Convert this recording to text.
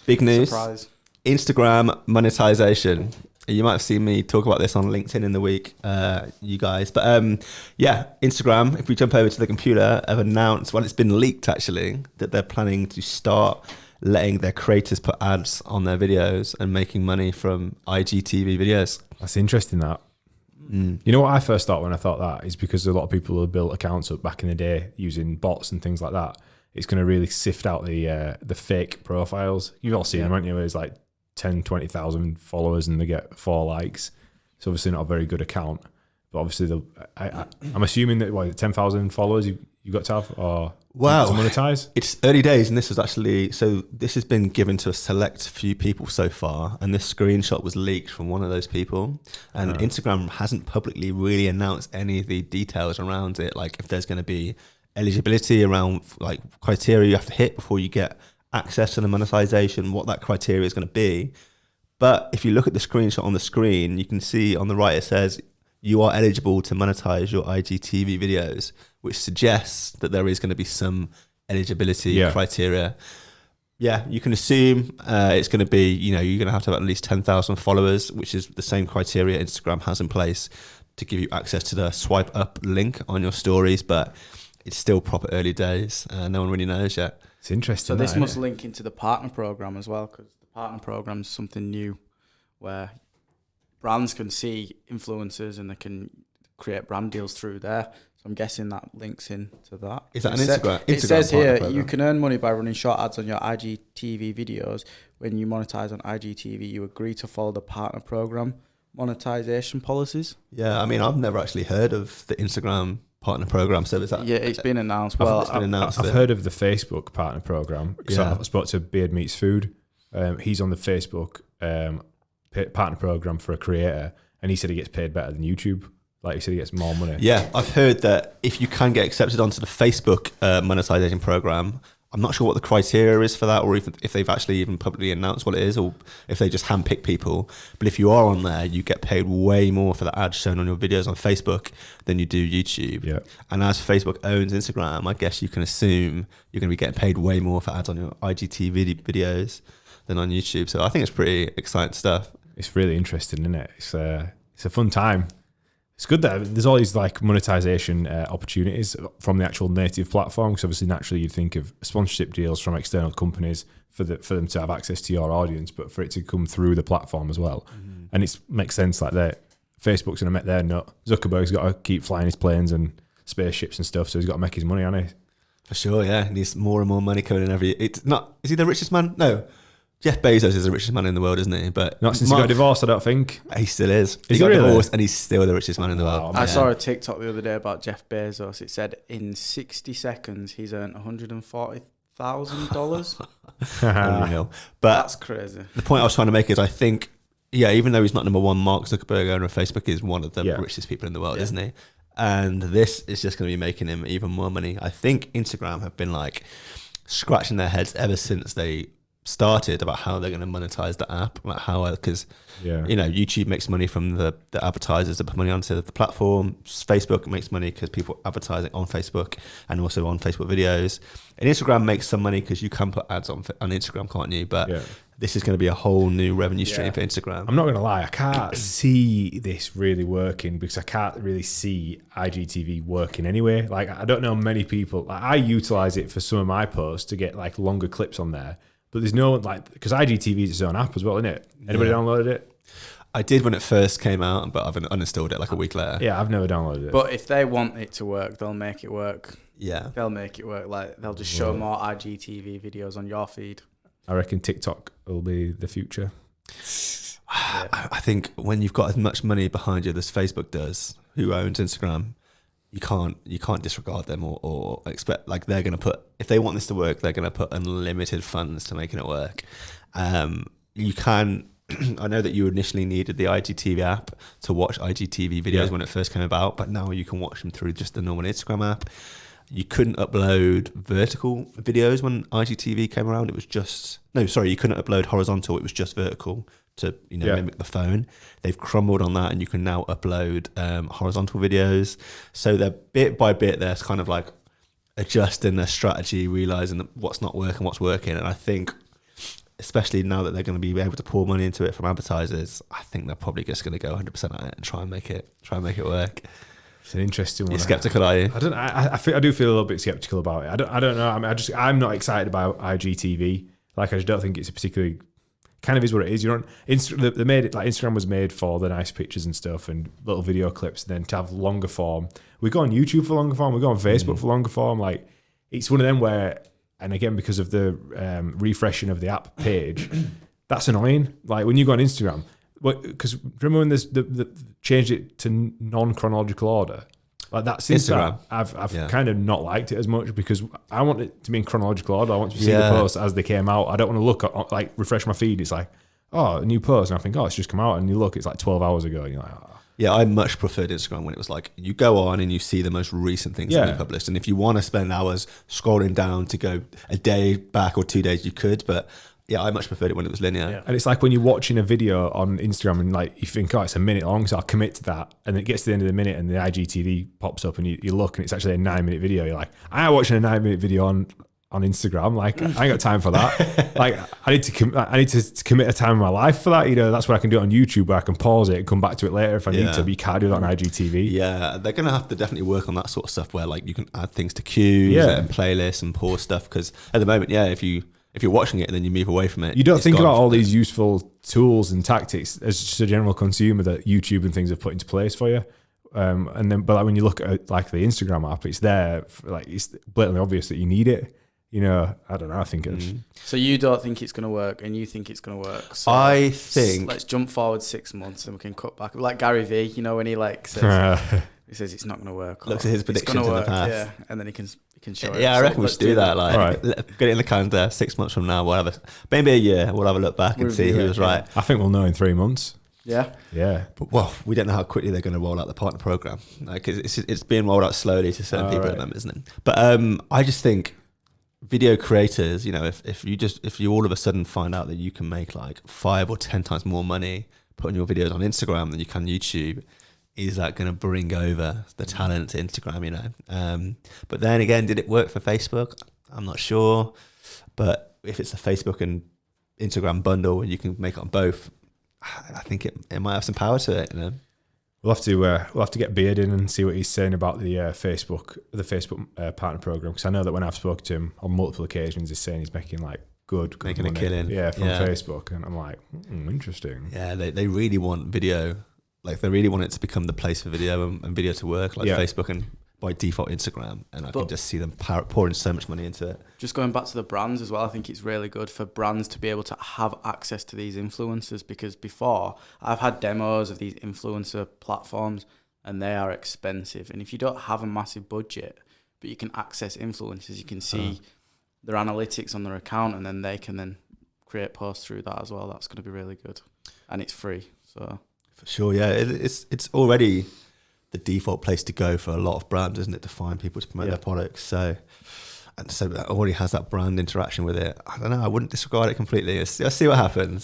Big news. Surprise. Instagram monetization. You might have seen me talk about this on LinkedIn in the week, you guys. But Instagram, if we jump over to the computer, have announced, well, it's been leaked actually, that they're planning to start letting their creators put ads on their videos and making money from IGTV videos. That's interesting, that. You know what I first thought when I thought that is because a lot of people have built accounts up back in the day using bots and things like that. It's going to really sift out the fake profiles. You've all seen them, haven't you? Where it's like 10, 20,000 followers and they get 4 likes. It's obviously not a very good account. But obviously, I'm assuming that 10,000 followers you got to have or to monetize? It's early days, and this has been given to a select few people so far, and this screenshot was leaked from one of those people, and Instagram hasn't publicly really announced any of the details around it, like if there's going to be eligibility around like criteria you have to hit before you get access to the monetization, what that criteria is going to be. But if you look at the screenshot on the screen, you can see on the right it says you are eligible to monetize your IGTV videos, which suggests that there is going to be some eligibility criteria. Yeah, you can assume it's going to be, you're going to have at least 10,000 followers, which is the same criteria Instagram has in place to give you access to the swipe up link on your stories, but it's still proper early days. No one really knows yet. It's interesting. So this must link into the partner program as well, because the partner program is something new where brands can see influencers and they can create brand deals through there. So I'm guessing that links into that. Is that an Instagram? It says here, you can earn money by running short ads on your IGTV videos. When you monetize on IGTV, you agree to follow the partner program monetization policies. Yeah, I mean, I've never actually heard of the Instagram partner program. So is that? Yeah, it's been announced. I've heard of the Facebook partner program. So I spoke to Beard Meets Food. He's on the Facebook partner program for a creator, and he said he gets paid better than YouTube. Like he said, he gets more money. Yeah, I've heard that if you can get accepted onto the Facebook monetization program, I'm not sure what the criteria is for that, or if they've actually even publicly announced what it is, or if they just handpick people. But if you are on there, you get paid way more for the ads shown on your videos on Facebook than you do YouTube. Yeah. And as Facebook owns Instagram, I guess you can assume you're going to be getting paid way more for ads on your IGTV videos than on YouTube. So I think it's pretty exciting stuff. It's really interesting, isn't it? It's a fun time. It's good that there's all these like monetization opportunities from the actual native platform. Because obviously, naturally, you'd think of sponsorship deals from external companies for them to have access to your audience, but for it to come through the platform as well. And it makes sense like that. Facebook's going to make their nut. Zuckerberg's got to keep flying his planes and spaceships and stuff, so he's got to make his money, hasn't he? For sure, yeah. He needs more and more money coming in every. It's not. Is he the richest man? No. Jeff Bezos is the richest man in the world, isn't he? But not since he got divorced, I don't think. He still is. He got divorced and he's still the richest man in the world. I saw a TikTok the other day about Jeff Bezos. It said in 60 seconds he's earned $140,000. Unreal. But that's crazy. The point I was trying to make is I think, even though he's not number one, Mark Zuckerberg, owner of Facebook, is one of the richest people in the world, isn't he? And this is just going to be making him even more money. I think Instagram have been like scratching their heads ever since they started about how they're going to monetize the app, like how, because YouTube makes money from the advertisers that put money onto the platform. Facebook makes money because people advertising on Facebook and also on Facebook videos, and Instagram makes some money because you can put ads on Instagram, can't you? But this is going to be a whole new revenue stream for Instagram. I'm not going to lie, I can't see this really working because I can't really see IGTV working anyway. Like, I don't know many people. Like, I utilize it for some of my posts to get like longer clips on there. But there's no because IGTV is its own app as well, isn't it? Anybody downloaded it? I did when it first came out, but I've uninstalled it like a week later. Yeah, I've never downloaded it. But if they want it to work, they'll make it work. Yeah. They'll make it work. Like, they'll just show more IGTV videos on your feed. I reckon TikTok will be the future. I think when you've got as much money behind you as Facebook does, who owns Instagram, you can't disregard them or expect, like, they're going to put, if they want this to work, they're going to put unlimited funds to making it work. You can, I know that you initially needed the IGTV app to watch IGTV videos when it first came about, but now you can watch them through just the normal Instagram app. You couldn't upload vertical videos when IGTV came around. It was just, you couldn't upload horizontal. It was just vertical to mimic the phone. They've crumbled on that, and you can now upload horizontal videos. So they're bit by bit, they're kind of like adjusting their strategy, realizing that what's not working, what's working. And I think especially now that they're going to be able to pour money into it from advertisers, I think they're probably just going to go 100% at it and try and make it work. It's an interesting one. You're skeptical, are you? I do feel a little bit skeptical about it. I don't know. I mean, I'm not excited about IGTV. Like, I just don't think it's a particularly, kind of is what it is. You don't, they made it, like, Instagram was made for the nice pictures and stuff and little video clips, and then to have longer form. We go on YouTube for longer form. We go on Facebook for longer form. Like, it's one of them where, and again, because of the refreshing of the app page, that's annoying. Like, when you go on Instagram, because remember when the changed it to non-chronological order? Like, that since Instagram. that, I've kind of not liked it as much, because I want it to be in chronological order. I want to see the posts as they came out. I don't want to look at, like, refresh my feed. It's like, oh, a new post, and I think, oh, it's just come out, and you look, it's like 12 hours ago, and you're like, oh. Yeah, I much preferred Instagram when it was like, you go on and you see the most recent things that you published. And if you want to spend hours scrolling down to go a day back or 2 days, you could. But yeah, I much preferred it when it was linear. Yeah. And it's like when you're watching a video on Instagram and, like, you think, oh, it's a minute long, so I'll commit to that. And it gets to the end of the minute and the IGTV pops up and you look and it's actually a 9-minute video. You're like, I'm watching a 9-minute video on Instagram. Like, I ain't got time for that. Like, I need to commit a time in my life for that. You know, that's what I can do on YouTube, where I can pause it and come back to it later if I need to. But you can't do that on IGTV. Yeah, they're going to have to definitely work on that sort of stuff where, like, you can add things to queues and playlists and pause stuff. Because at the moment, if you're watching it and then you move away from it, you don't think about all these useful tools and tactics as just a general consumer that YouTube and things have put into place for you. And then, but like, when you look at, like, the Instagram app, it's there. Like, it's blatantly obvious that you need it. You know, I don't know. I think it's... So you don't think it's going to work, and you think it's going to work. So I think... Let's jump forward 6 months and we can cut back. Like Gary V, you know, when he, like, says... he says it's not going to work. Looks at his predictions in the past. Yeah, and then he can show it. Yeah, I reckon we should do that. Like, get it in the calendar. 6 months from now, we'll have maybe a year. We'll have a look back and see who was right. I think we'll know in 3 months. Yeah. But, well, we don't know how quickly they're going to roll out the partner program. Like, it's being rolled out slowly to certain people at the moment, isn't it? But I just think video creators, you know, if you all of a sudden find out that you can make like 5 or 10 times more money putting your videos on Instagram than you can YouTube, is that going to bring over the talent to Instagram, you know? But then again, did it work for Facebook? I'm not sure. But if it's a Facebook and Instagram bundle and you can make it on both, I think it might have some power to it, you know? We'll have to get Beard in and see what he's saying about the Facebook partner program, because I know that when I've spoken to him on multiple occasions, he's saying he's making like good making money. A killing, from Facebook, and I'm like, interesting. Yeah, they really want video, like they really want it to become the place for video and video to work, like Facebook and by default Instagram, and I can just see them pouring so much money into it. Just going back to the brands as well, I think it's really good for brands to be able to have access to these influencers, because before I've had demos of these influencer platforms and they are expensive, and if you don't have a massive budget but you can access influencers, you can see their analytics on their account, and then they can then create posts through that as well. That's going to be really good, and it's free. So for sure, yeah, it's already the default place to go for a lot of brands, isn't it, to find people to promote their products. So that already has that brand interaction with it. I don't know, I wouldn't disregard it completely. Let's see what happens.